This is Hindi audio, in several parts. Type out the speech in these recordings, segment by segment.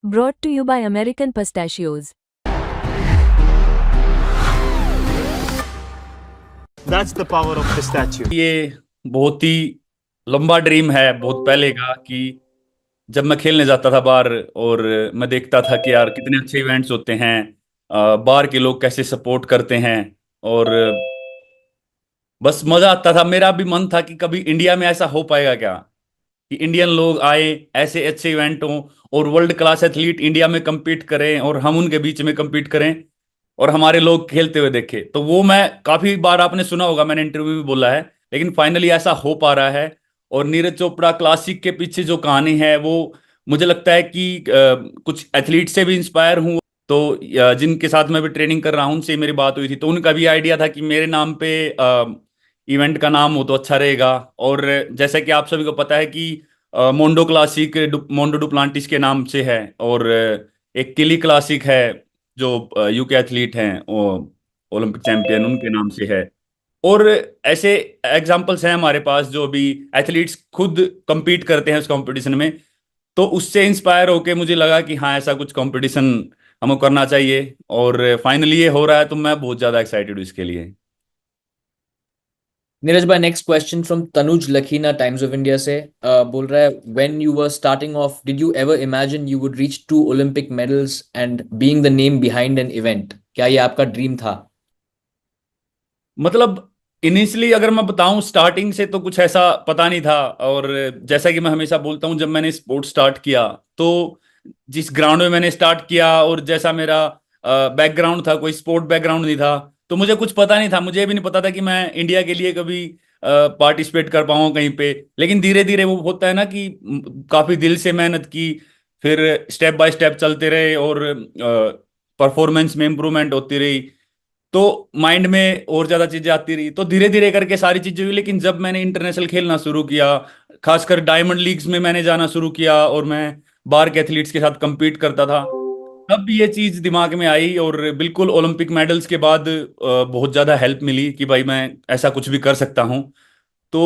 Brought to you by American Pistachios. That's the power of pistachio. ये बहुत ही लंबा ड्रीम है, बहुत पहले का, कि जब मैं खेलने जाता था बाहर और मैं देखता था कि यार कितने अच्छे इवेंट्स होते हैं, बाहर के लोग कैसे सपोर्ट करते हैं, और बस मजा आता था। मेरा भी मन था कि कभी इंडिया में ऐसा हो पाएगा क्या, कि इंडियन लोग आए, ऐसे अच्छे इवेंट हों और वर्ल्ड क्लास एथलीट इंडिया में compete करें और हम उनके बीच में compete करें और हमारे लोग खेलते हुए देखे। तो वो मैं काफी बार, आपने सुना होगा, मैंने इंटरव्यू में बोला है, लेकिन फाइनली ऐसा हो पा रहा है। और नीरज चोपड़ा क्लासिक के पीछे जो कहानी है वो मुझे लगता है कि कुछ एथलीट से भी इंस्पायर हूँ। तो जिनके साथ मैं भी ट्रेनिंग कर रहा हूँ उनसे मेरी बात हुई थी, तो उनका भी आइडिया था कि मेरे नाम पे इवेंट का नाम हो तो अच्छा रहेगा। और जैसा कि आप सभी को पता है कि मोंडो क्लासिक मोंडो डुप्लांटिस के नाम से है, और एक किली क्लासिक है जो यूके एथलीट हैं, ओलंपिक चैंपियन, उनके नाम से है। और ऐसे एग्जाम्पल्स हैं हमारे पास जो अभी एथलीट्स खुद compete करते हैं उस कंपटीशन में। तो उससे इंस्पायर होके मुझे लगा कि हाँ, ऐसा कुछ कंपटीशन हमें करना चाहिए, और फाइनली ये हो रहा है, तो मैं बहुत ज़्यादा एक्साइटेड हूँ इसके लिए। नीरज भाई, next question from Tanuj Lakhina, Times of India से। बोल रहा है, when you were starting off did you ever imagine you would reach 2 Olympic medals and being the name behind an event? क्या ये आपका ड्रीम था? मतलब इनिशियली अगर मैं बताऊं, स्टार्टिंग से तो कुछ ऐसा पता नहीं था। और जैसा कि मैं हमेशा बोलता हूं, जब मैंने स्पोर्ट स्टार्ट किया तो जिस ग्राउंड में मैंने स्टार्ट किया और जैसा मेरा बैकग्राउंड था, कोई स्पोर्ट बैकग्राउंड नहीं था, तो मुझे कुछ पता नहीं था। मुझे भी नहीं पता था कि मैं इंडिया के लिए कभी पार्टिसिपेट कर पाऊँ कहीं पे। लेकिन धीरे धीरे वो होता है ना कि काफी दिल से मेहनत की, फिर स्टेप बाय स्टेप चलते रहे और परफॉर्मेंस में इम्प्रूवमेंट होती रही, तो माइंड में और ज्यादा चीजें आती रही, तो धीरे धीरे करके सारी चीजें हुई। लेकिन जब मैंने इंटरनेशनल खेलना शुरू किया, खासकर डायमंड लीग्स में मैंने जाना शुरू किया और मैं बाहर के एथलीट्स के साथ compete करता था, तब ये चीज दिमाग में आई। और बिल्कुल ओलंपिक मेडल्स के बाद बहुत ज्यादा हेल्प मिली कि भाई मैं ऐसा कुछ भी कर सकता हूँ। तो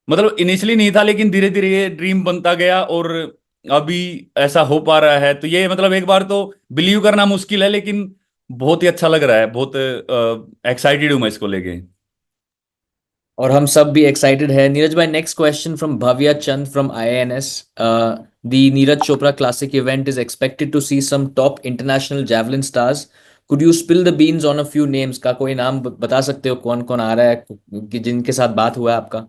मतलब इनिशियली नहीं था, लेकिन धीरे धीरे ये ड्रीम बनता गया और अभी ऐसा हो पा रहा है। तो ये मतलब एक बार तो बिलीव करना मुश्किल है, लेकिन बहुत ही अच्छा लग रहा है, बहुत एक्साइटेड हूं मैं इसको लेके। और हम सब भी एक्साइटेड है। नीरज भाई, next question from Bhavya Chand from INS. The Neeraj Chopra classic event is expected to see some top international javelin stars. Could you spill the beans on a few names? का कोई नाम बता सकते हो कौन कौन आ रहा है कि जिनके साथ बात हुआ है आपका?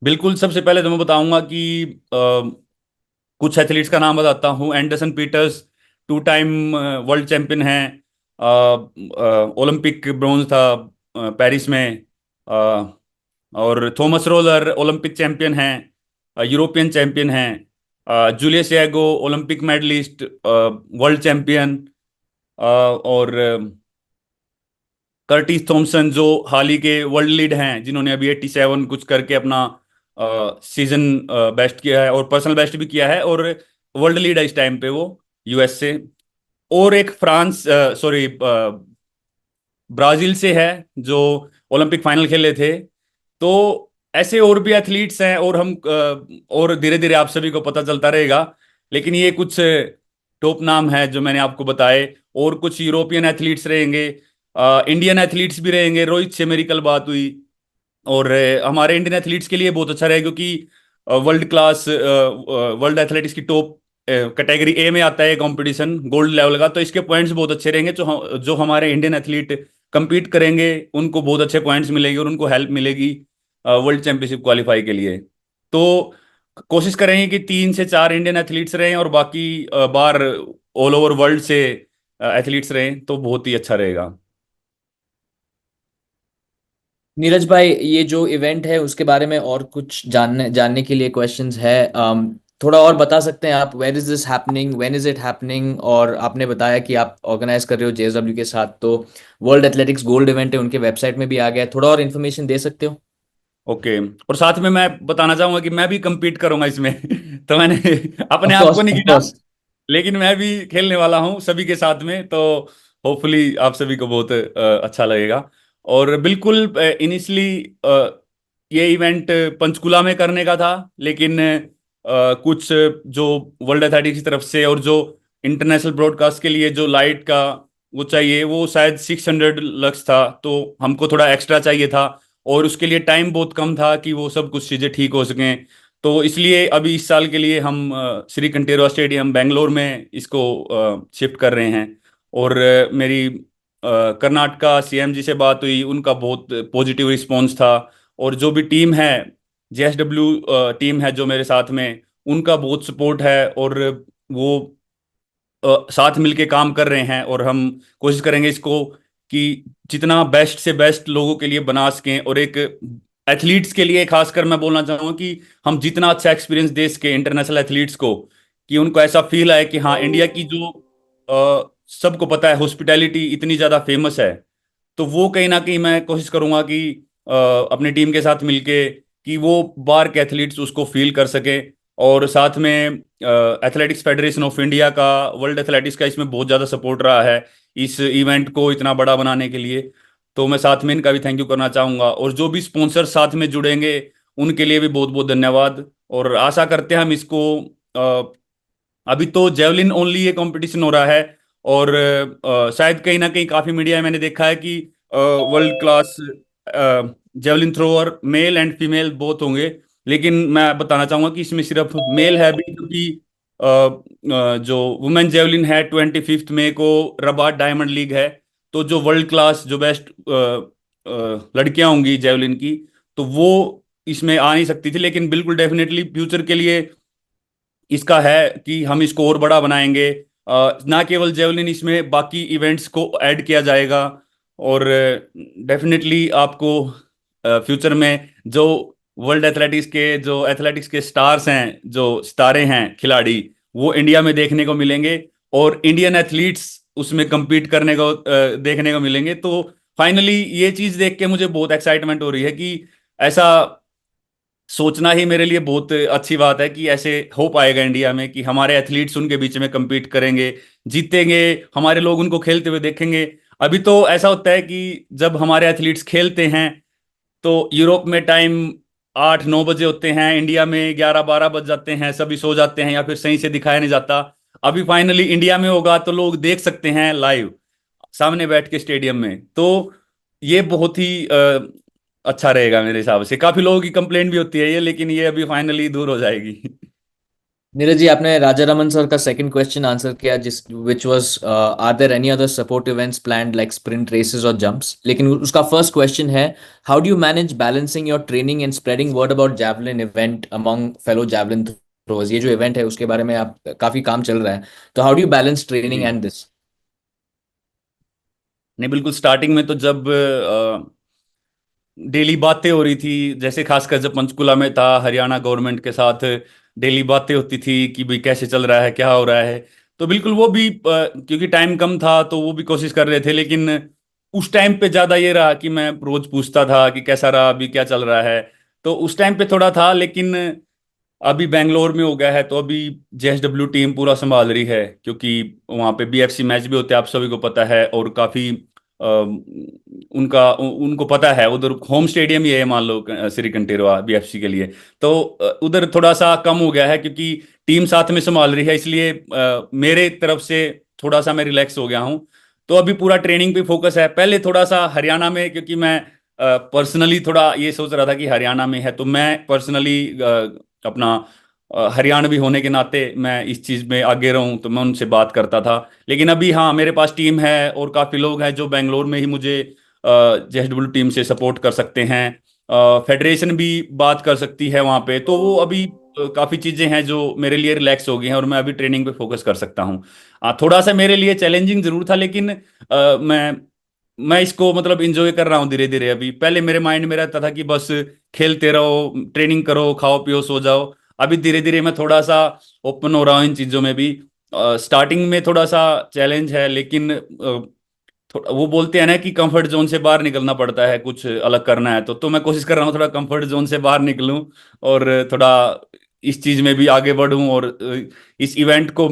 बिल्कुल, सबसे पहले तो मैं बताऊंगा कि कुछ एथलीट्स का नाम बताता हूँ। Anderson Peters 2 time world champion हैं, ओलंपिक ब्रोंज था पेरिस में। अ, और थॉमस रोलर ओलंपिक चैंपियन हैं, यूरोपियन चैंपियन हैं। Julius Yego Olympic medallist, world champion. और कर्टिस थॉमसन जो हाल ही के वर्ल्ड लीड हैं, जिन्होंने अभी 87 कुछ करके अपना सीजन बेस्ट किया है और पर्सनल बेस्ट भी किया है, और वर्ल्ड लीड है इस टाइम पे वो, यूएस से। और एक फ्रांस, सॉरी, ब्राजील से है, जो ओलंपिक फाइनल खेले थे। तो ऐसे और भी एथलीट्स हैं, और हम और धीरे धीरे आप सभी को पता चलता रहेगा। लेकिन ये कुछ टॉप नाम है जो मैंने आपको बताए। और कुछ यूरोपियन एथलीट्स रहेंगे, इंडियन एथलीट्स भी रहेंगे। रोहित से मेरी कल बात हुई, और हमारे इंडियन एथलीट्स के लिए बहुत अच्छा रहेगा, क्योंकि वर्ल्ड क्लास, वर्ल्ड एथलेटिक्स की टॉप कैटेगरी ए में आता है कंपटीशन, गोल्ड लेवल का। तो इसके पॉइंट्स बहुत अच्छे रहेंगे। जो हमारे इंडियन एथलीट compete करेंगे उनको बहुत अच्छे पॉइंट्स मिलेंगे और उनको हेल्प मिलेगी वर्ल्ड चैंपियनशिप क्वालिफाई के लिए। तो कोशिश करेंगे कि 3 से 4 इंडियन एथलीट्स रहें और बाकी बाहर ऑल ओवर वर्ल्ड से एथलीट्स रहें, तो बहुत ही अच्छा रहेगा। नीरज भाई, ये जो इवेंट है उसके बारे में और कुछ जानने जानने के लिए क्वेश्चंस है। थोड़ा और बता सकते हैं आप? Where is this happening, when is it happening? और आपने बताया कि आप ऑर्गेनाइज कर रहे हो जेएसडब्ल्यू के साथ, तो वर्ल्ड एथलेटिक्स गोल्ड इवेंट है, उनके वेबसाइट में भी आ गया है। थोड़ा और इन्फॉर्मेशन दे सकते हो? ओके। और साथ में मैं बताना चाहूंगा कि मैं भी compete करूंगा इसमें तो मैंने अपने ऑफ आप को कोर्स, नहीं ऑफ गिना, कोर्स। लेकिन मैं भी खेलने वाला हूँ सभी के साथ में। तो होपफुली आप सभी को बहुत अच्छा लगेगा। और बिल्कुल इनिशियली ये इवेंट पंचकुला में करने का था, लेकिन कुछ जो वर्ल्ड एथलेटिक्स की तरफ से और जो इंटरनेशनल ब्रॉडकास्ट के लिए जो लाइट का वो चाहिए, वो शायद 600 लक्स था, तो हमको थोड़ा एक्स्ट्रा चाहिए था और उसके लिए टाइम बहुत कम था कि वो सब कुछ चीज़ें ठीक हो सकें। तो इसलिए अभी इस साल के लिए हम श्री कंटेरवा स्टेडियम बेंगलोर में इसको शिफ्ट कर रहे हैं। और मेरी कर्नाटका सीएम जी से बात हुई, उनका बहुत पॉजिटिव रिस्पॉन्स था। और जो भी टीम है, जेएसडब्ल्यू टीम है जो मेरे साथ में, उनका बहुत सपोर्ट है और वो साथ मिलके काम कर रहे हैं। और हम कोशिश करेंगे इसको कि जितना बेस्ट से बेस्ट लोगों के लिए बना सकें। और एक एथलीट्स के लिए खासकर मैं बोलना चाहूँगा कि हम जितना अच्छा एक्सपीरियंस दे सके इंटरनेशनल एथलीट्स को, कि उनको ऐसा फील आए कि हाँ, इंडिया की जो सबको पता है हॉस्पिटैलिटी इतनी ज़्यादा फेमस है, तो वो कहीं ना कहीं मैं कोशिश करूंगा कि अपनी टीम के साथ मिलके कि वो बाहर के एथलीट्स उसको फील कर सके। और साथ में एथलेटिक्स फेडरेशन ऑफ इंडिया का, वर्ल्ड एथलेटिक्स का इसमें बहुत ज़्यादा सपोर्ट रहा है इस इवेंट को इतना बड़ा बनाने के लिए। तो मैं साथ में इनका भी थैंक यू करना चाहूँगा। और जो भी स्पॉन्सर साथ में जुड़ेंगे उनके लिए भी बहुत बहुत धन्यवाद। और आशा करते हैं हम इसको अभी तो जेवलिन ओनली ये कंपटीशन हो रहा है, और शायद कहीं ना कहीं काफी मीडिया में मैंने देखा है कि world class javelin thrower male and female both होंगे। लेकिन मैं बताना चाहूंगा कि इसमें सिर्फ मेल है भी, क्योंकि जो वुमेन जेवलिन है 25 मई को रबात डायमंड लीग है। तो जो वर्ल्ड क्लास जो बेस्ट लड़कियां होंगी जेवलिन की, तो वो इसमें आ नहीं सकती थी। लेकिन बिल्कुल डेफिनेटली फ्यूचर के लिए इसका है कि हम इसको और बड़ा बनाएंगे। ना केवल जेवलिन, इसमें बाकी इवेंट्स को ऐड किया जाएगा। और डेफिनेटली आपको फ्यूचर में जो वर्ल्ड एथलेटिक्स के स्टार्स हैं, जो सितारे हैं खिलाड़ी, वो इंडिया में देखने को मिलेंगे और इंडियन एथलीट्स उसमें compete करने को देखने को मिलेंगे। तो फाइनली ये चीज़ देख के मुझे बहुत एक्साइटमेंट हो रही है कि ऐसा सोचना ही मेरे लिए बहुत अच्छी बात है कि ऐसे हो पाएगा इंडिया में कि हमारे एथलीट्स उनके बीच में compete करेंगे, जीतेंगे, हमारे लोग उनको खेलते हुए देखेंगे। अभी तो ऐसा होता है कि जब हमारे एथलीट्स खेलते हैं तो यूरोप में टाइम 8-9 बजे होते हैं, इंडिया में 11-12 बज जाते हैं, सभी सो जाते हैं या फिर सही से दिखाया नहीं जाता। अभी फाइनली इंडिया में होगा तो लोग देख सकते हैं लाइव सामने बैठ के स्टेडियम में। तो ये बहुत ही अच्छा रहेगा मेरे हिसाब से। काफी लोगों की कंप्लेंट भी होती है ये, लेकिन ये अभी फाइनली दूर हो जाएगी। नीरज जी, आपने राजा रमन सर का सेकंड क्वेश्चन आंसर किया, जिस which was are there any other support events planned like sprint races और जंप्स। लेकिन उसका फर्स्ट क्वेश्चन है, how do you manage balancing your training and spreading word about javelin event among fellow javelin throwers. ये जो इवेंट है उसके बारे में आप काफी काम चल रहा है, तो how do you balance training ji and this? नहीं, बिल्कुल स्टार्टिंग में तो जब डेली बातें हो रही थी, जैसे खासकर जब पंचकुला में था, हरियाणा गवर्नमेंट के साथ डेली बातें होती थी कि भाई कैसे चल रहा है, क्या हो रहा है, तो बिल्कुल वो भी क्योंकि टाइम कम था तो वो भी कोशिश कर रहे थे। लेकिन उस टाइम पे ज़्यादा ये रहा कि मैं रोज पूछता था कि कैसा रहा, अभी क्या चल रहा है। तो उस टाइम पे थोड़ा था, लेकिन अभी बेंगलोर में हो गया है तो अभी जेएसडब्ल्यू टीम पूरा संभाल रही है, क्योंकि वहाँ पे बीएफसी मैच भी होते हैं, आप सभी को पता है। और काफ़ी उनको पता है, उधर होम स्टेडियम ही है मान लो श्री कंटेरवा बीएफसी के लिए। तो उधर थोड़ा सा कम हो गया है क्योंकि टीम साथ में संभाल रही है, इसलिए मेरे तरफ से थोड़ा सा मैं रिलैक्स हो गया हूँ। तो अभी पूरा ट्रेनिंग पे फोकस है। पहले थोड़ा सा हरियाणा में, क्योंकि मैं पर्सनली थोड़ा ये सोच रहा था कि हरियाणा में है तो मैं पर्सनली अपना हरियाणवी होने के नाते मैं इस चीज़ में आगे रहूं, तो मैं उनसे बात करता था। लेकिन अभी हाँ, मेरे पास टीम है और काफ़ी लोग हैं जो बेंगलोर में ही मुझे जेएसडब्ल्यू टीम से सपोर्ट कर सकते हैं। फेडरेशन भी बात कर सकती है वहाँ पे। तो वो अभी काफ़ी चीज़ें हैं जो मेरे लिए रिलैक्स हो गई हैं और मैं अभी ट्रेनिंग पे फोकस कर सकता हूँ। थोड़ा सा मेरे लिए चैलेंजिंग जरूर था, लेकिन मैं इसको मतलब इंजॉय कर रहा हूँ धीरे धीरे। अभी पहले मेरे माइंड में रहता था कि बस खेलते रहो, ट्रेनिंग करो, खाओ पियो सो जाओ। अभी धीरे धीरे मैं थोड़ा सा ओपन हो रहा हूँ इन चीज़ों में भी। स्टार्टिंग में थोड़ा सा चैलेंज है, लेकिन वो बोलते हैं ना कि कंफर्ट जोन से बाहर निकलना पड़ता है, कुछ अलग करना है तो मैं कोशिश कर रहा हूँ थोड़ा कंफर्ट जोन से बाहर निकलूं और थोड़ा इस चीज़ में भी आगे बढ़ूं। और इस इवेंट को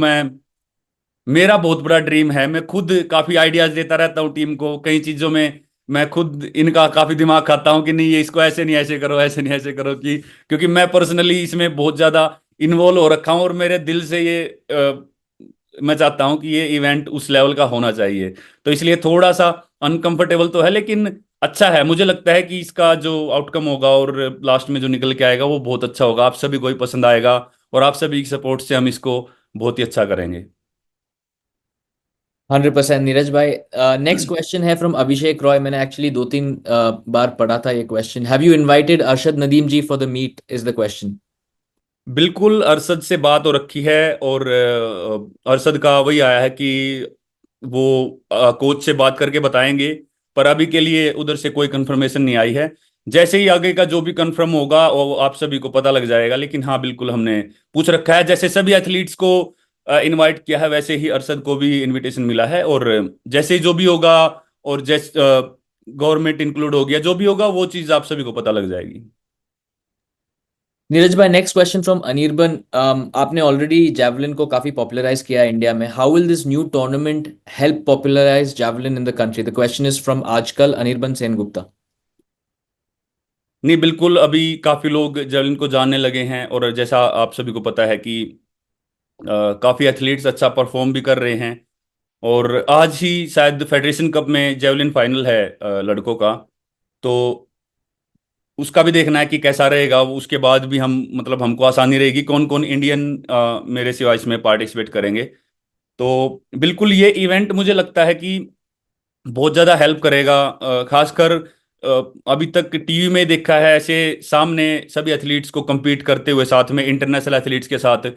मेरा बहुत बड़ा ड्रीम है। मैं खुद काफ़ी आइडियाज़ देता रहता हूँ टीम को, कई चीज़ों में मैं खुद इनका काफ़ी दिमाग खाता हूँ कि नहीं, ये इसको ऐसे नहीं ऐसे करो, ऐसे नहीं ऐसे करो, कि क्योंकि मैं पर्सनली इसमें बहुत ज़्यादा इन्वॉल्व हो रखा हूँ और मेरे दिल से ये मैं चाहता हूँ कि ये इवेंट उस लेवल का होना चाहिए। तो इसलिए थोड़ा सा अनकंफर्टेबल तो है, लेकिन अच्छा है। मुझे लगता है कि इसका जो आउटकम होगा और लास्ट में जो निकल के आएगा वो बहुत अच्छा होगा, आप सभी को ही पसंद आएगा और आप सभी की सपोर्ट से हम इसको बहुत ही अच्छा करेंगे। 100% नीरज भाई। नेक्स्ट क्वेश्चन है फ्रॉम अभिषेक रॉय। मैंने एक्चुअली 2-3 बार पढ़ा था ये क्वेश्चन। Have you invited Arshad Nadeem ji for the meet, is the question. बिल्कुल, अरशद से बात हो रखी है और अरशद का वही आया है कि वो कोच से बात करके बताएंगे, पर अभी के लिए उधर से कोई कंफर्मेशन नहीं आई है। जैसे ही आगे का जो भी कंफर्म होगा वो आप सभी को पता लग जाएगा। लेकिन हाँ, बिल्कुल हमने पूछ रखा है, जैसे सभी एथलीट्स को इनवाइट किया है वैसे ही अरशद को भी इनविटेशन मिला है। और जैसे ही जो भी होगा और जैसे गवर्नमेंट इंक्लूड हो गया, जो भी होगा वो चीज़ आप सभी को पता लग जाएगी। नीरज भाई, नेक्स्ट क्वेश्चन फ्रॉम अनिर्बन। आपने ऑलरेडी जैवलिन को काफी पॉपुलराइज किया है इंडिया में। How will this new tournament help popularise javelin in the country? The question is from Aajkal Anirban Sen Gupta. नहीं, बिल्कुल अभी काफ़ी लोग जेवलिन को जानने लगे हैं और जैसा आप सभी को पता है कि काफ़ी एथलीट्स अच्छा परफॉर्म भी कर रहे हैं। और आज ही शायद फेडरेशन कप में जेवलिन फाइनल है लड़कों का, तो उसका भी देखना है कि कैसा रहेगा। वो उसके बाद भी हम मतलब हमको आसानी रहेगी कौन कौन इंडियन मेरे सिवा इसमें पार्टिसिपेट करेंगे। तो बिल्कुल ये इवेंट मुझे लगता है कि बहुत ज़्यादा हेल्प करेगा। खासकर अभी तक टीवी में देखा है ऐसे सामने सभी एथलीट्स को compete करते हुए, साथ में इंटरनेशनल एथलीट्स के साथ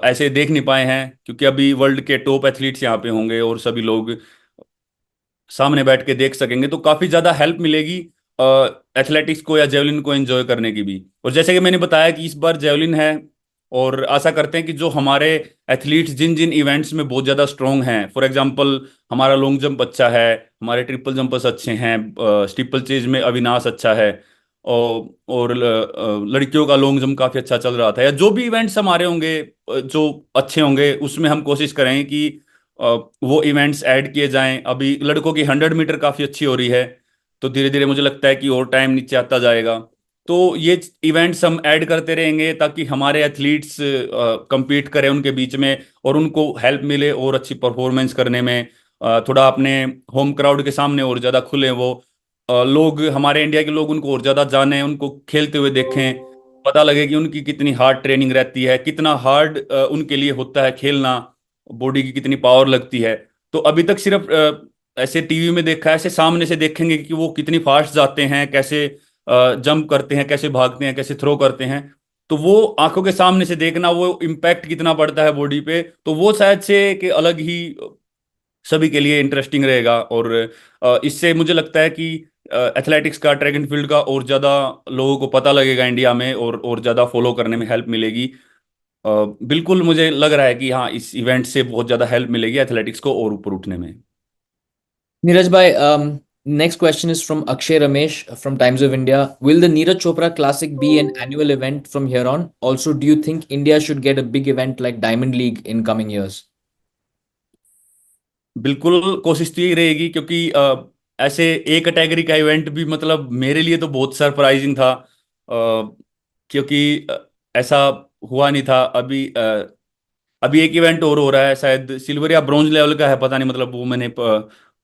ऐसे देख नहीं पाए हैं, क्योंकि अभी वर्ल्ड के टॉप एथलीट्स यहाँ पे होंगे और सभी लोग सामने बैठ के देख सकेंगे, तो काफ़ी ज़्यादा हेल्प मिलेगी एथलेटिक्स को या जेवलिन को एंजॉय करने की भी। और जैसे कि मैंने बताया कि इस बार जेवलिन है, और आशा करते हैं कि जो हमारे एथलीट्स जिन जिन इवेंट्स में बहुत ज़्यादा स्ट्रॉन्ग हैं, फॉर एग्जांपल हमारा लॉन्ग जंप अच्छा है, हमारे ट्रिपल जंपर्स अच्छे हैं, स्टीपल चेज में अविनाश अच्छा है, और लड़कियों का लॉन्ग जंप काफ़ी अच्छा चल रहा था। या जो भी इवेंट्स हमारे होंगे जो अच्छे होंगे, उसमें हम कोशिश करेंगे कि अ, वो इवेंट्स ऐड किए जाएं। अभी लड़कों की 100 मीटर काफ़ी अच्छी हो रही है, तो धीरे धीरे मुझे लगता है कि और टाइम नीचे आता जाएगा। तो ये इवेंट्स हम ऐड करते रहेंगे ताकि हमारे एथलीट्स compete करें उनके बीच में, और उनको हेल्प मिले और अच्छी परफॉर्मेंस करने में। थोड़ा अपने होम क्राउड के सामने और ज़्यादा खुले वो, लोग हमारे इंडिया के लोग उनको और ज़्यादा जानें, उनको खेलते हुए देखें, पता लगे कि उनकी कितनी हार्ड ट्रेनिंग रहती है, कितना हार्ड उनके लिए होता है खेलना, बॉडी की कितनी पावर लगती है। तो अभी तक सिर्फ ऐसे टीवी में देखा है, ऐसे सामने से देखेंगे कि वो कितनी फास्ट जाते हैं, कैसे जंप करते हैं, कैसे भागते हैं, कैसे थ्रो करते हैं। तो वो आंखों के सामने से देखना, वो इम्पैक्ट कितना पड़ता है बॉडी पे, तो वो शायद से एक अलग ही सभी के लिए इंटरेस्टिंग रहेगा। और इससे मुझे लगता है कि एथलेटिक्स का, ट्रैक एंड फील्ड का और ज़्यादा लोगों को पता लगेगा इंडिया में, और ज़्यादा फॉलो करने में हेल्प मिलेगी। अ, बिल्कुल मुझे लग रहा है कि हाँ, इस इवेंट से बहुत ज़्यादा हेल्प मिलेगी एथलेटिक्स को और ऊपर उठने में। Neeraj bhai, next question is from Akshay Ramesh from Times of India. Will the Neeraj Chopra Classic be an annual event from here on? Also, do you think India should get a big event like Diamond League in coming years? बिल्कुल कोशिश तो यही रहेगी, क्योंकि ऐसे एक कैटेगरी का इवेंट भी मतलब मेरे लिए तो बहुत सरप्राइजिंग था, क्योंकि ऐसा हुआ नहीं था। अभी एक इवेंट और हो रहा है, शायद सिल्वर या ब्रॉन्ज लेवल का है, पता नहीं, मतलब वो मैंने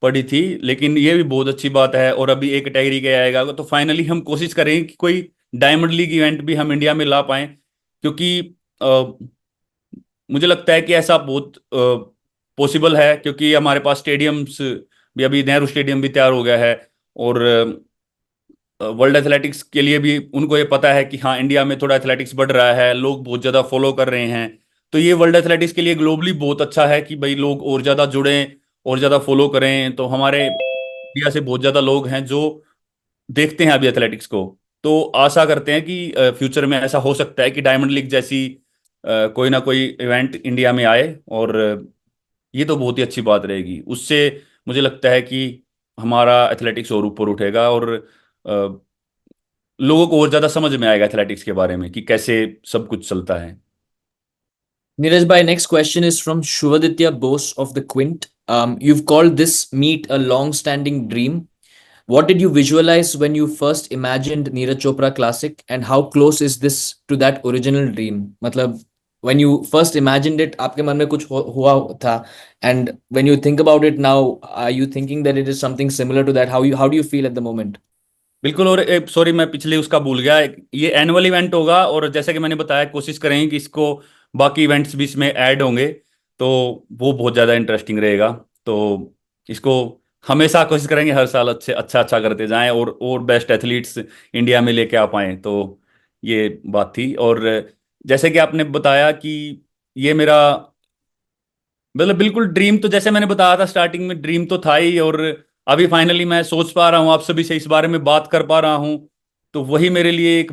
पढ़ी थी, लेकिन ये भी बहुत अच्छी बात है। और अभी एक कैटेगरी का आएगा, तो फाइनली हम कोशिश करेंगे कि कोई डायमंड लीग इवेंट भी हम इंडिया में ला पाएं, क्योंकि मुझे लगता है कि ऐसा बहुत पॉसिबल है, क्योंकि हमारे पास स्टेडियम्स भी, अभी नेहरू स्टेडियम भी तैयार हो गया है। और वर्ल्ड एथलेटिक्स के लिए भी उनको ये पता है कि हाँ, इंडिया में थोड़ा एथलेटिक्स बढ़ रहा है, लोग बहुत ज़्यादा फॉलो कर रहे हैं। तो ये वर्ल्ड एथलेटिक्स के लिए ग्लोबली बहुत अच्छा है कि भाई लोग और ज़्यादा जुड़ें और ज़्यादा फॉलो करें। तो हमारे इंडिया से बहुत ज़्यादा लोग हैं जो देखते हैं अभी एथलेटिक्स को। तो आशा करते हैं कि फ्यूचर में ऐसा हो सकता है कि डायमंड लीग जैसी कोई ना कोई इवेंट इंडिया में आए, और ये तो बहुत ही अच्छी बात रहेगी। उससे मुझे लगता है कि हमारा एथलेटिक्स और ऊपर उठेगा, और लोगों को और ज़्यादा समझ में आएगा एथलेटिक्स के बारे में कि कैसे सब कुछ चलता है। Neeraj bhai, next question is from Shuvaditya Bose of the Quint. You've called this meet a long-standing dream. What did you visualize when you first imagined Neeraj Chopra Classic, and how close is this to that original dream? मतलब when you first imagined it, आपके मन में कुछ हुआ था, and when you think about it now, are you thinking that it is something similar to that? How do you feel at the moment? बिल्कुल। और सॉरी, मैं पिछले उसका भूल गया, ये एनुअल इवेंट होगा और जैसे कि मैंने बताया कोशिश करेंगे कि इसको बाकी इवेंट्स भी इसमें ऐड होंगे, तो वो बहुत ज़्यादा इंटरेस्टिंग रहेगा। तो इसको हमेशा कोशिश करेंगे हर साल अच्छा अच्छा करते जाएं और बेस्ट एथलीट्स इंडिया में लेके आ पाएं। तो ये बात थी। और जैसे कि आपने बताया कि ये मेरा मतलब बिल्कुल ड्रीम, तो जैसे मैंने बताया था स्टार्टिंग में, ड्रीम तो था ही, और अभी फाइनली मैं सोच पा रहा हूँ, आप सभी से इस बारे में बात कर पा रहा हूँ, तो वही मेरे लिए एक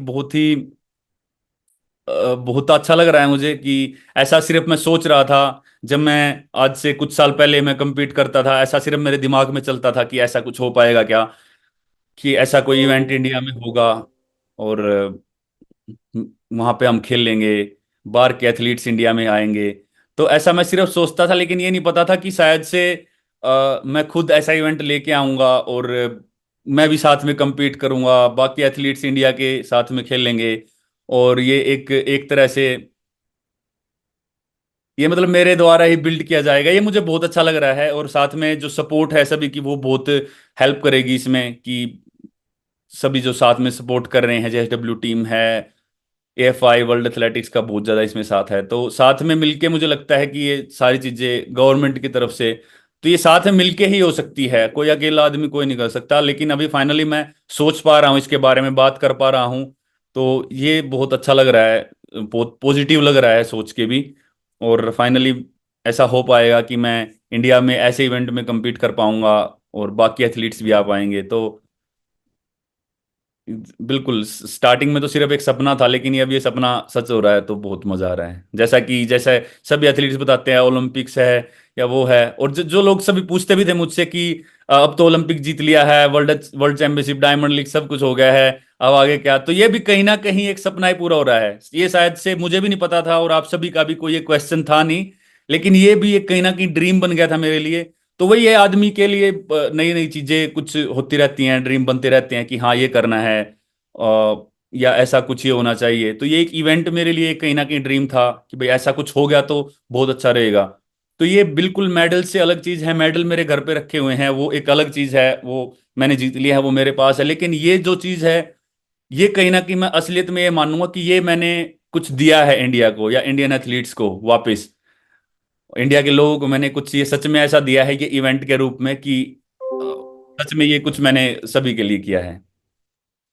बहुत अच्छा लग रहा है मुझे कि ऐसा सिर्फ मैं सोच रहा था। जब मैं आज से कुछ साल पहले मैं compete करता था, ऐसा सिर्फ मेरे दिमाग में चलता था कि ऐसा कुछ हो पाएगा क्या, कि ऐसा कोई इवेंट इंडिया में होगा और वहां पे हम खेल लेंगे, बाहर के एथलीट्स इंडिया में आएंगे। तो ऐसा मैं सिर्फ सोचता था, लेकिन ये नहीं पता था कि शायद से मैं खुद ऐसा इवेंट लेके आऊंगा और मैं भी साथ में compete करूंगा, बाकी एथलीट्स इंडिया के साथ में खेल लेंगे। और ये एक एक तरह से ये मतलब मेरे द्वारा ही बिल्ड किया जाएगा, ये मुझे बहुत अच्छा लग रहा है। और साथ में जो सपोर्ट है सभी की, वो बहुत हेल्प करेगी इसमें, कि सभी जो साथ में सपोर्ट कर रहे हैं, JSW टीम है, AFI वर्ल्ड एथलेटिक्स का बहुत ज़्यादा इसमें साथ है। तो साथ में मिलके मुझे लगता है कि ये सारी चीज़ें गवर्नमेंट की तरफ से, तो ये साथ में मिलके ही हो सकती है, कोई अकेला आदमी कोई नहीं कर सकता। लेकिन अभी फाइनली मैं सोच पा रहा हूँ, इसके बारे में बात कर पा रहा हूँ, तो ये बहुत अच्छा लग रहा है, बहुत पॉजिटिव लग रहा है सोच के भी। और फाइनली ऐसा हो पाएगा कि मैं इंडिया में ऐसे इवेंट में compete कर पाऊंगा और बाकी एथलीट्स भी आ पाएंगे। तो बिल्कुल स्टार्टिंग में तो सिर्फ एक सपना था, लेकिन ये अब ये सपना सच हो रहा है, तो बहुत मजा आ रहा है। जैसे सभी एथलीट्स बताते हैं ओलंपिक्स है या वो है, और जो लोग सभी पूछते भी थे मुझसे कि अब तो ओलंपिक जीत लिया है, world world championship, diamond league, सब कुछ हो गया है, अब आगे क्या। तो ये भी कहीं ना कहीं एक सपना ही पूरा हो रहा है। ये शायद से मुझे भी नहीं पता था और आप सभी का भी कोई ये क्वेश्चन था नहीं, लेकिन ये भी एक कहीं ना कहीं ड्रीम बन गया था मेरे लिए। तो वही है, आदमी के लिए नई नई चीजें कुछ होती रहती हैं, ड्रीम बनते रहते हैं कि हाँ ये करना है, या ऐसा कुछ ही होना चाहिए। तो ये एक इवेंट मेरे लिए कहीं ना कहीं ड्रीम था कि भाई ऐसा कुछ हो गया तो बहुत अच्छा रहेगा। तो ये बिल्कुल मेडल से अलग चीज है, मेडल मेरे घर पे रखे हुए हैं, वो एक अलग चीज है, वो मैंने जीत लिया है, वो मेरे पास है। लेकिन ये जो चीज है, ये कहीं ना कहीं मैं असलियत में ये मानूंगा कि ये मैंने कुछ दिया है इंडिया को या इंडियन एथलीट्स को वापस, इंडिया के लोगों को मैंने कुछ ये सच में ऐसा दिया है, ये इवेंट के रूप में, कि सच में ये कुछ मैंने सभी के लिए किया है।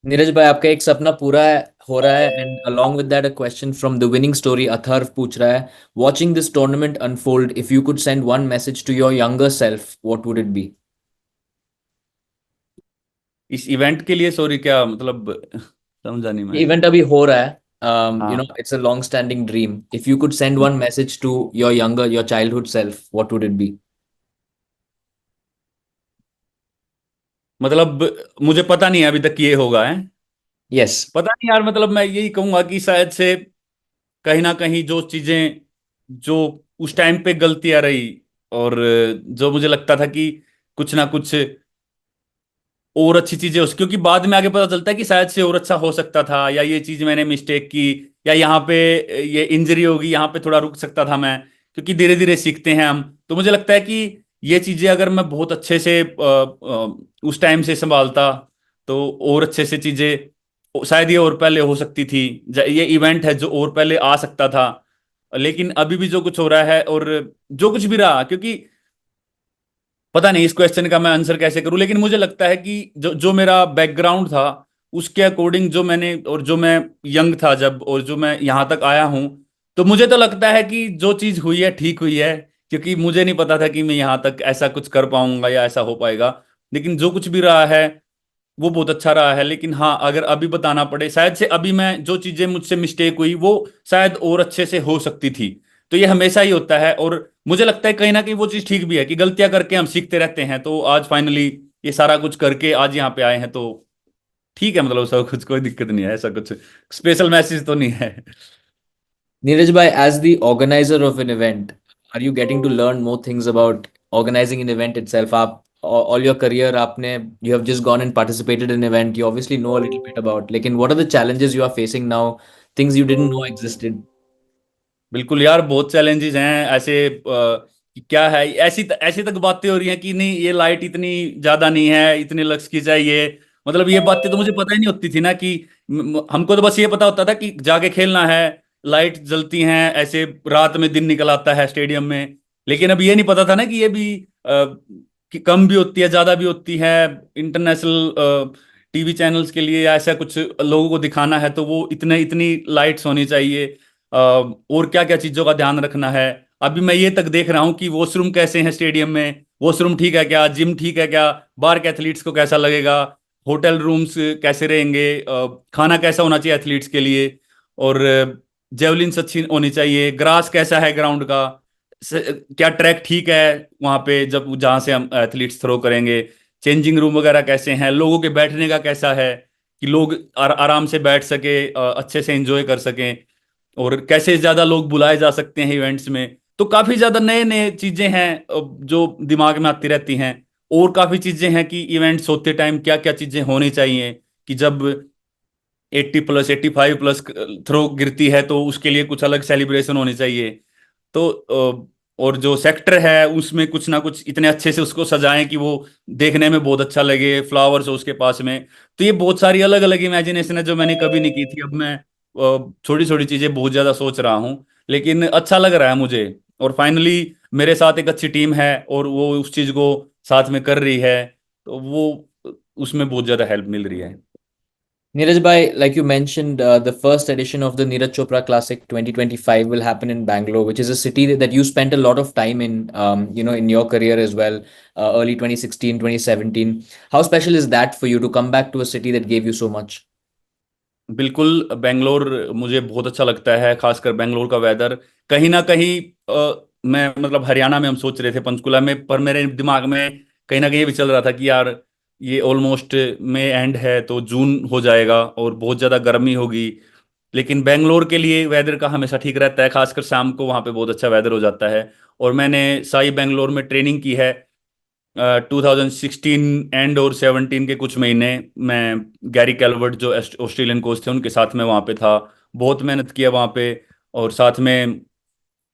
नीरज भाई, आपका एक सपना पूरा हो रहा है, and along with that a question from the winning story Atharva पूछ रहा है, watching this tournament unfold, if you could send one message to your younger self, what would it be? इस इवेंट के लिए सॉरी, क्या मतलब समझा नहीं ये मैं। इवेंट अभी हो रहा है, you know, हाँ, it's a long standing dream. If you could send one message to your childhood self, what would it be? मतलब मुझे पता नहीं है अभी तक ये होगा है, Yes. पता नहीं यार। मतलब मैं यही कहूंगा कि शायद से कहीं ना कहीं जो चीजें जो उस टाइम पे गलतियां रही, और जो मुझे लगता था कि कुछ ना कुछ और अच्छी चीजें उस, क्योंकि बाद में आगे पता चलता है कि शायद से और अच्छा हो सकता था, या ये चीज मैंने मिस्टेक की, या यहाँ पे ये इंजरी होगी, यहाँ पे थोड़ा रुक सकता था मैं, क्योंकि धीरे धीरे सीखते हैं हम। तो मुझे लगता है कि ये चीजें अगर मैं बहुत अच्छे से उस टाइम से संभालता, तो और अच्छे से चीजें शायद ये और पहले हो सकती थी। ये इवेंट है जो और पहले आ सकता था। लेकिन अभी भी जो कुछ हो रहा है और जो कुछ भी रहा, क्योंकि पता नहीं इस क्वेश्चन का मैं आंसर कैसे करूं, लेकिन मुझे लगता है कि जो मेरा बैकग्राउंड था, उसके अकॉर्डिंग जो मैंने, और जो मैं यंग था जब, और जो मैं यहाँ तक आया हूं, तो मुझे तो लगता है कि जो चीज हुई है ठीक हुई है। क्योंकि मुझे नहीं पता था कि मैं यहाँ तक ऐसा कुछ कर पाऊंगा या ऐसा हो पाएगा। लेकिन जो कुछ भी रहा है वो बहुत अच्छा रहा है। लेकिन हाँ, अगर अभी बताना पड़े, शायद से अभी मैं जो चीजें मुझसे मिस्टेक हुई वो शायद और अच्छे से हो सकती थी। तो ये हमेशा ही होता है, और मुझे लगता है कहीं ना कहीं वो चीज़ ठीक भी है कि गलतियां करके हम सीखते रहते हैं। तो आज फाइनली ये सारा कुछ करके आज यहाँ पे आए हैं, तो ठीक है, मतलब सब कुछ कोई दिक्कत नहीं है, ऐसा कुछ स्पेशल मैसेज तो नहीं है। Neeraj bhai, as the organizer of an event, are you getting to learn more things about organizing an event itself? आप all your career आपने you have just gone and participated in an event, you obviously know a little bit about, लेकिन what are the challenges you are facing now, things you didn't know existed? बिल्कुल यार, बहुत चैलेंजेस हैं ऐसे कि क्या है, ऐसी तक बातें हो रही हैं कि नहीं ये लाइट इतनी ज्यादा नहीं है, इतने लक्स की चाहिए। मतलब ये बातें तो मुझे पता ही नहीं होती थी ना कि हमको तो बस ये पता होता था कि जाके खेलना है, लाइट जलती हैं ऐसे, रात में दिन निकल आता है स्टेडियम में। लेकिन अब ये नहीं पता था ना कि ये भी कि कम भी होती है, ज्यादा भी होती है। इंटरनेशनल टीवी चैनल्स के लिए ऐसा कुछ लोगों को दिखाना है तो वो इतने इतनी लाइट्स होनी चाहिए, और क्या क्या चीजों का ध्यान रखना है। अभी मैं ये तक देख रहा हूँ कि वॉशरूम कैसे हैं स्टेडियम में, वॉशरूम ठीक है क्या, जिम ठीक है क्या, बाहर के एथलीट्स को कैसा लगेगा, होटल रूम्स कैसे रहेंगे, खाना कैसा होना चाहिए एथलीट्स के लिए, और जेवलिन्स अच्छी होनी चाहिए, ग्रास कैसा है ग्राउंड का, क्या ट्रैक ठीक है वहां पे जब जहां से हम एथलीट्स थ्रो करेंगे, चेंजिंग रूम वगैरह कैसे हैं, लोगों के बैठने का कैसा है कि लोग आराम से बैठ सके, अच्छे से एंजॉय कर सकें, और कैसे ज्यादा लोग बुलाए जा सकते हैं इवेंट्स में। तो काफी ज्यादा नए नए चीजें हैं जो दिमाग में आती रहती हैं। और काफी चीजें हैं कि इवेंट्स होते टाइम क्या क्या चीजें होनी चाहिए, कि जब 80+, 85+ थ्रो गिरती है तो उसके लिए कुछ अलग सेलिब्रेशन होनी चाहिए। तो और जो सेक्टर है उसमें कुछ ना कुछ इतने अच्छे से उसको सजाएं कि वो देखने में बहुत अच्छा लगे, फ्लावर्स हो उसके पास में। तो ये बहुत सारी अलग अलग इमेजिनेशन है जो मैंने कभी नहीं की थी। अब मैं छोटी छोटी चीजें बहुत ज्यादा सोच रहा हूँ, लेकिन अच्छा लग रहा है मुझे। और फाइनली मेरे साथ एक अच्छी टीम है और वो उस चीज को साथ में कर रही है, तो वो उसमें बहुत ज्यादा हेल्प मिल रही है। Neeraj bhai, like you mentioned, the first edition of the Neeraj Chopra Classic 2025 will happen in Bangalore, which is a city that you spent a lot of time in, in your career as well, early 2016, 2017. How special is that for you to come back to a city that gave you so much? बिल्कुल, बेंगलोर मुझे बहुत अच्छा लगता है, खासकर बेंगलोर का वेदर। कहीं ना कहीं मैं मतलब हरियाणा में हम सोच रहे थे पंचकुला में, पर मेरे दिमाग में कहीं ना कहीं ये भी चल रहा था कि यार ये ऑलमोस्ट मई एंड है तो जून हो जाएगा और बहुत ज़्यादा गर्मी होगी। लेकिन बेंगलोर के लिए वेदर का हमेशा ठीक रहता है, खासकर शाम को वहाँ पे बहुत अच्छा वेदर हो जाता है। और मैंने साई बेंगलोर में ट्रेनिंग की है 2016 एंड और 17 के कुछ महीने। मैं गैरी कैलवर्ट जो ऑस्ट्रेलियन कोच थे उनके साथ में वहाँ पे था, बहुत मेहनत किया वहाँ पे। और साथ में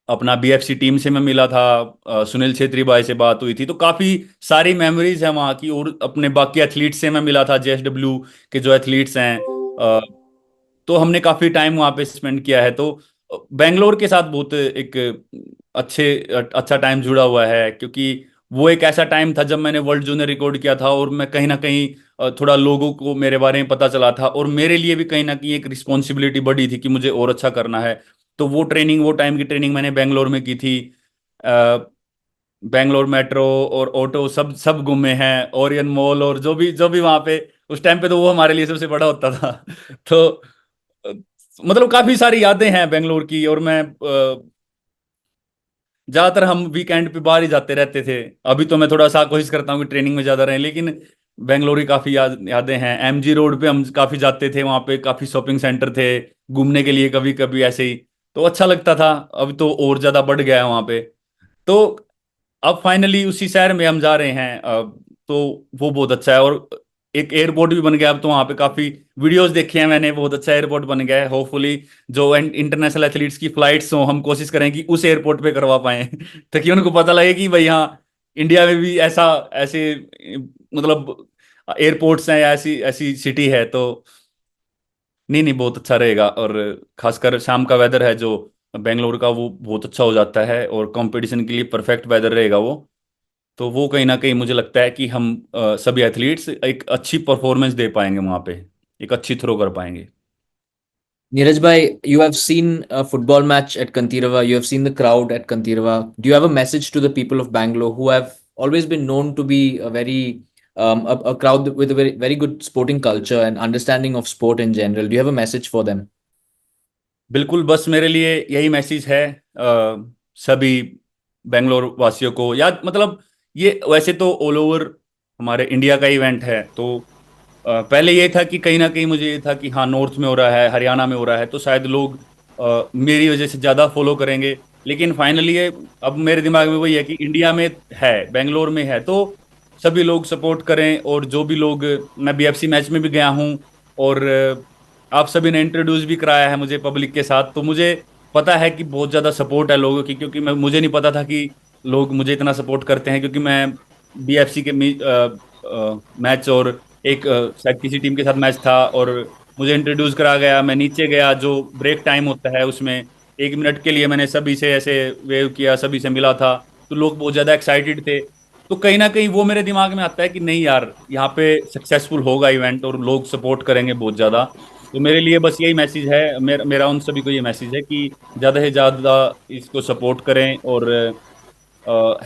अपना बीएफसी टीम से मैं मिला था, सुनील छेत्री भाई से बात हुई थी, तो काफ़ी सारी मेमोरीज हैं वहाँ की। और अपने बाकी एथलीट्स से मैं मिला था, जेएसडब्ल्यू के जो एथलीट्स हैं, तो हमने काफ़ी टाइम वहाँ पे स्पेंड किया है। तो बेंगलोर के साथ बहुत एक अच्छा टाइम जुड़ा हुआ है, क्योंकि वो एक ऐसा टाइम था जब मैंने वर्ल्ड जूनियर रिकॉर्ड किया था, और मैं कहीं ना कहीं थोड़ा लोगों को मेरे बारे में पता चला था, और मेरे लिए भी कहीं ना कहीं एक रिस्पॉन्सिबिलिटी बढ़ी थी कि मुझे और अच्छा करना है। तो वो टाइम की ट्रेनिंग मैंने बेंगलोर में की थी। बेंगलोर मेट्रो और ऑटो सब सब घूमे हैं, ओरियन मॉल, और जो भी वहां पे उस टाइम पे, तो वो हमारे लिए सबसे बड़ा होता था। तो मतलब काफी सारी यादें हैं बेंगलोर की। और मैं ज्यादातर हम वीकेंड पे बाहर ही जाते रहते थे। अभी तो मैं थोड़ा सा कोशिश करता हूँ कि ट्रेनिंग में ज्यादा रहे, लेकिन बेंगलोर की काफी यादें हैं। एमजी रोड पे हम काफी जाते थे, वहां पे काफी शॉपिंग सेंटर थे घूमने के लिए, कभी कभी ऐसे ही, तो अच्छा लगता था। अभी तो और ज्यादा बढ़ गया है वहां पे। तो अब फाइनली उसी शहर में हम जा रहे हैं, तो वो बहुत अच्छा है। और एक एयरपोर्ट भी बन गया अब, तो वहाँ पे काफी वीडियोस देखे हैं मैंने, बहुत अच्छा एयरपोर्ट बन गया है। होपफुली जो इंटरनेशनल एथलीट्स की फ्लाइट्स हो, हम कोशिश करें कि उस एयरपोर्ट पे करवा पाए ताकि उनको पता लगे कि भाई हाँ, इंडिया में भी ऐसा ऐसे मतलब एयरपोर्ट्स हैं या ऐसी ऐसी सिटी है। तो नहीं नहीं, बहुत अच्छा रहेगा। और खासकर शाम का वेदर है जो बेंगलोर का, वो बहुत अच्छा हो जाता है, और कंपटीशन के लिए परफेक्ट वेदर रहेगा वो। तो वो कहीं ना कहीं मुझे लगता है कि हम सभी एथलीट्स एक अच्छी परफॉर्मेंस दे पाएंगे वहां पे, एक अच्छी थ्रो कर पाएंगे। Neeraj bhai, you have seen a football match at Kantirava. You have seen the crowd at Kantirava. Do you have a message to the people of Bangalore who have always been known to be a very a crowd with a very good sporting culture and understanding of sport in general? Do you have a message for them? बिल्कुल, बस मेरे लिए यही मैसेज है सभी बेंगलोर वासियों को। या मतलब ये वैसे तो ऑल ओवर हमारे इंडिया का इवेंट है, तो पहले ये था कि कहीं ना कहीं मुझे ये था कि हाँ, नॉर्थ में हो रहा है, हरियाणा में हो रहा है, तो शायद लोग मेरी वजह से ज़्यादा फॉलो करेंगे। लेकिन फाइनली ये अब मेरे दिमाग में वही है कि इंडिया में है, बेंगलोर में है, तो सभी लोग सपोर्ट करें, और जो भी लोग, मैं बीएफसी मैच में भी गया हूँ, और आप सभी ने इंट्रोड्यूस भी कराया है मुझे पब्लिक के साथ, तो मुझे पता है कि बहुत ज़्यादा सपोर्ट है लोगों की, क्योंकि मुझे नहीं पता था कि लोग मुझे इतना सपोर्ट करते हैं, क्योंकि मैं बीएफसी के मैच और एक शायद किसी टीम के साथ मैच था, और मुझे इंट्रोड्यूस करा गया, मैं नीचे गया, जो ब्रेक टाइम होता है उसमें 1 मिनट के लिए मैंने सभी से ऐसे वेव किया, सभी से मिला था, तो लोग बहुत ज़्यादा एक्साइटेड थे। तो कहीं ना कहीं वो मेरे दिमाग में आता है कि नहीं यार, यहाँ पे सक्सेसफुल होगा इवेंट और लोग सपोर्ट करेंगे बहुत ज़्यादा। तो मेरे लिए बस यही मैसेज है, मेरा उन सभी को ये मैसेज है कि ज़्यादा से ज़्यादा इसको सपोर्ट करें, और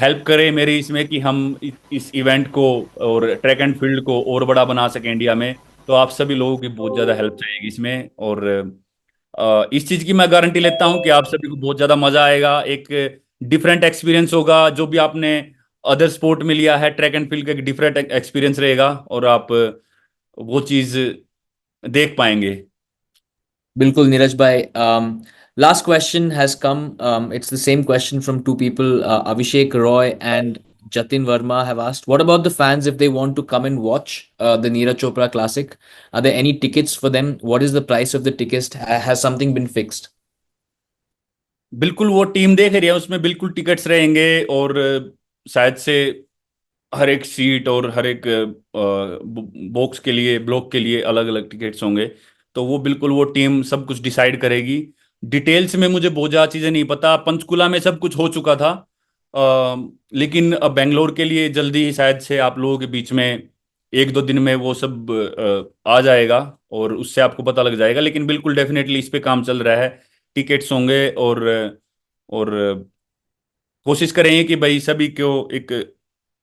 हेल्प करें मेरी इसमें, कि हम इस इवेंट को और ट्रैक एंड फील्ड को और बड़ा बना सकें इंडिया में। तो आप सभी लोगों की बहुत ज़्यादा हेल्प चाहिएगी इसमें, और इस चीज़ की मैं गारंटी लेता हूँ कि आप सभी को बहुत ज़्यादा मज़ा आएगा, एक डिफरेंट एक्सपीरियंस होगा, जो भी आपने अदर स्पोर्ट में लिया है, ट्रैक एंड फील्ड का एक डिफरेंट एक्सपीरियंस रहेगा, और आप वो चीज़ देख पाएंगे। Bilkul, Neeraj bhai. Last question has come. It's the same question from two people. Abhishek Roy and Jatin Verma have asked, what about the fans if they want to come and watch the Neeraj Chopra Classic? Are there any tickets for them? What is the price of the tickets? Has something been fixed? बिल्कुल, वो टीम देख रही है, उसमें बिल्कुल टिकट्स रहेंगे, और शायद से हर एक सीट और हर एक बॉक्स के लिए, ब्लॉक के लिए अलग अलग टिकट्स होंगे। तो वो बिल्कुल वो टीम सब कुछ डिसाइड करेगी। डिटेल्स में मुझे बहुत ज़्यादा चीज़ें नहीं पता, पंचकुला में सब कुछ हो चुका था, लेकिन अब बेंगलोर के लिए जल्दी ही शायद से आप लोगों के बीच में 1-2 दिन में वो सब आ जाएगा, और उससे आपको पता लग जाएगा। लेकिन बिल्कुल डेफिनेटली इस पे काम चल रहा है, टिकट्स होंगे, और कोशिश करेंगे कि भाई सभी को एक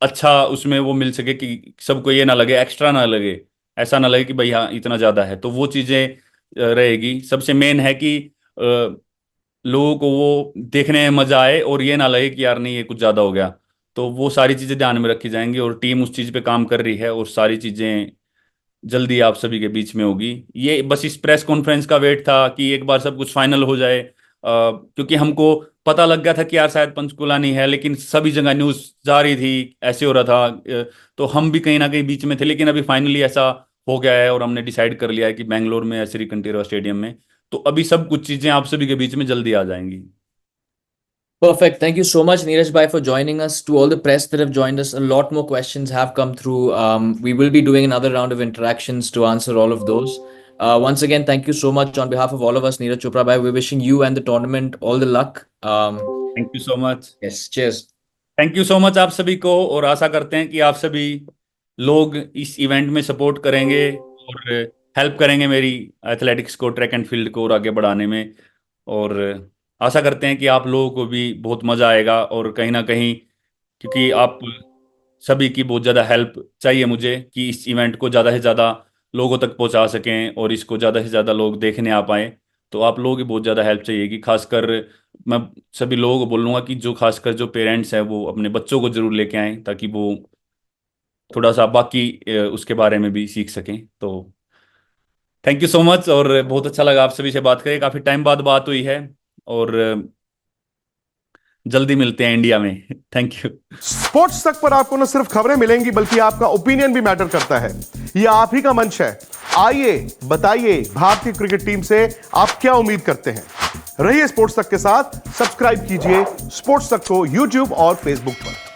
अच्छा उसमें वो मिल सके, कि सबको ये ना लगे, एक्स्ट्रा ना लगे, ऐसा ना लगे कि भाई हाँ इतना ज़्यादा है। तो वो चीज़ें रहेगी। सबसे मेन है कि लोगों को वो देखने में मज़ा आए, और ये ना लगे कि यार नहीं ये कुछ ज़्यादा हो गया। तो वो सारी चीज़ें ध्यान में रखी जाएंगी, और टीम उस चीज़ पे काम कर रही है, और सारी चीज़ें जल्दी आप सभी के बीच में होगी। ये बस इस प्रेस कॉन्फ्रेंस का वेट था कि एक बार सब कुछ फाइनल हो जाए, क्योंकि हमको पता लग गया था कि यार शायद पंचकुला नहीं है, लेकिन सभी जगह न्यूज़ जा रही थी, ऐसे हो रहा था, तो हम भी कहीं ना कहीं बीच में थे। लेकिन अभी फाइनली ऐसा हो गया है, और हमने डिसाइड कर लिया है कि बेंगलोर में, श्री कंठीरव स्टेडियम में। तो अभी सब कुछ चीज़ें आप सभी के बीच में जल्दी आ जाएंगी। Perfect. Thank you so much, Neeraj bhai, for joining us. To all the press that have joined us, a lot more questions have come through. We will be doing another round of interactions to answer all of those. Once again, thank you so much on behalf of all of us, Neeraj Chopra bhai. We're wishing you and the tournament all the luck. Thank you so much. Yes, cheers. Thank you so much आप सभी को, और आशा करते हैं कि आप सभी लोग इस इवेंट में सपोर्ट करेंगे, और हेल्प करेंगे मेरी एथलेटिक्स को, ट्रैक एंड फील्ड को और आगे बढ़ाने में। और आशा करते हैं कि आप लोगों को भी बहुत मज़ा आएगा, और कहीं ना कहीं, क्योंकि आप सभी की बहुत ज़्यादा हेल्प चाहिए मुझे, कि इस इवेंट को ज़्यादा से ज़्यादा लोगों तक पहुंचा सकें, और इसको ज़्यादा से ज़्यादा लोग देखने आ पाएँ। तो आप लोगों की बहुत ज़्यादा हेल्प चाहिए, कि खासकर मैं सभी लोगों को बोलूँगा कि जो खासकर जो पेरेंट्स हैं वो अपने बच्चों को ज़रूर लेके आएँ, ताकि वो थोड़ा सा बाकी उसके बारे में भी सीख सकें। तो थैंक यू सो मच, और बहुत अच्छा लगा आप सभी से बात करके, काफ़ी टाइम बाद बात हुई है, और जल्दी मिलते हैं इंडिया में। Thank you. स्पोर्ट्स तक पर आपको न सिर्फ खबरें मिलेंगी, बल्कि आपका ओपिनियन भी मैटर करता है। यह आप ही का मंच है। आइए बताइए, भारतीय क्रिकेट टीम से आप क्या उम्मीद करते हैं। रहिए स्पोर्ट्स तक के साथ। सब्सक्राइब कीजिए स्पोर्ट्स तक को यूट्यूब और फेसबुक पर।